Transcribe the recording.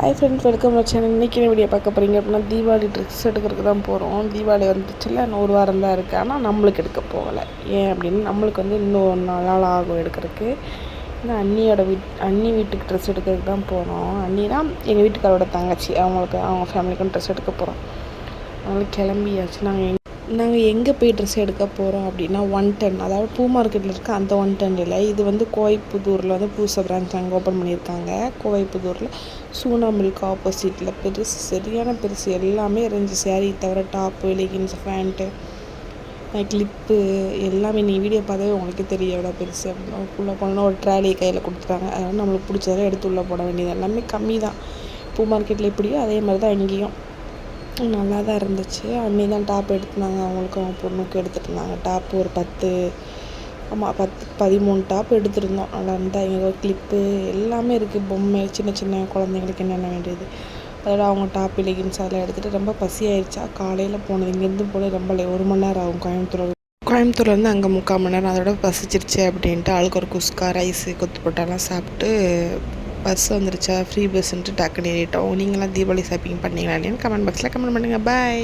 Hi friends, welcome channel. இன்றைக்கி video பார்க்க போகிறீங்க அப்படின்னா தீபாவளி ட்ரெஸ் எடுக்கிறதுக்கு தான் போகிறோம். தீபாவளி வந்துச்சுல, இன்னும் ஒரு வாரம் தான் இருக்குது. ஆனால் நம்மளுக்கு எடுக்க போகலை. ஏன் அப்படின்னு, நம்மளுக்கு இன்னும் 4 நாள் ஆகும் எடுக்கிறதுக்கு. இன்னும் அண்ணி வீட்டுக்கு ட்ரெஸ் எடுக்கிறதுக்கு தான் போகிறோம். அண்ணினா எங்கள் வீட்டுக்காரோட தங்கச்சி, அவங்க ஃபேமிலிக்கும் ட்ரெஸ் எடுக்க போகிறோம். அவங்களுக்கு கிளம்பியாச்சு. நாங்கள் எங்கே போய் ட்ரெஸ் எடுக்க போகிறோம் அப்படின்னா 110, அதாவது பூ மார்க்கெட்டில் இருக்க அந்த 110 இது கோவைப்புதூரில் புதுசாக பிரான்ச் அங்கே ஓப்பன் பண்ணியிருக்காங்க. கோவைப்புதூரில் சூனா மில்க் ஆப்போசிட்டில் பெருசு, சரியான பெருசு. எல்லாமே இருந்துச்சு. சேரீ தவிர டாப்பு, லெகின்ஸ், பேண்ட்டு, கிளிப்பு எல்லாமே. நீ வீடியோ பார்த்தாவே உங்களுக்கு தெரியும் எவ்வளோ பெருசு அப்படின்னு. உள்ளே போனோன்னா ஒரு ட்ராலியை கையில் கொடுத்துட்டாங்க. அதனால் நம்மளுக்கு பிடிச்சதெல்லாம் எடுத்து உள்ளே போட வேண்டியது. எல்லாமே கம்மி தான். பூ மார்க்கெட்டில் எப்படியோ அதே மாதிரி தான் இங்கேயும். நல்லா தான் இருந்துச்சு. அண்ணி தான் டாப் எடுத்துனாங்க. அவங்களுக்கும் அவங்க பொண்ணுக்கும் எடுத்துகிட்டு இருந்தாங்க. டாப்பு ஒரு 13 டாப் எடுத்துருந்தோம். நல்லா இருந்தால் எங்கள் கிளிப்பு எல்லாமே இருக்குது. பொம்மை, சின்ன சின்ன குழந்தைங்களுக்கு என்னென்ன வேண்டியது. அதோட அவங்க டாப்பு, லெகின்ஸ் அதெல்லாம் எடுத்துகிட்டு ரொம்ப பசி ஆயிடுச்சா. காலையில் போனது, இங்கேருந்து போல ரொம்ப 1 மணி நேரம் ஆகும். கோயம்புத்தூர்லேருந்து அங்கே 3/4 மணி நேரம். அதோட பசிச்சிருச்சு அப்படின்ட்டு ஆளுக்கு ஒரு குஸ்கா, ரைஸு, கொத்து போட்டாலாம் சாப்பிட்டு பஸ் வந்துருச்சா, ஃப்ரீ பஸ்ன்ட்டு டக்குன்னு ஏறிட்டோம். நீங்களாம் தீபாவளி ஷாப்பிங் பண்ணீங்களா இல்லையான்னு கமெண்ட் பாக்ஸில் கமெண்ட் பண்ணுங்கள். பாய்.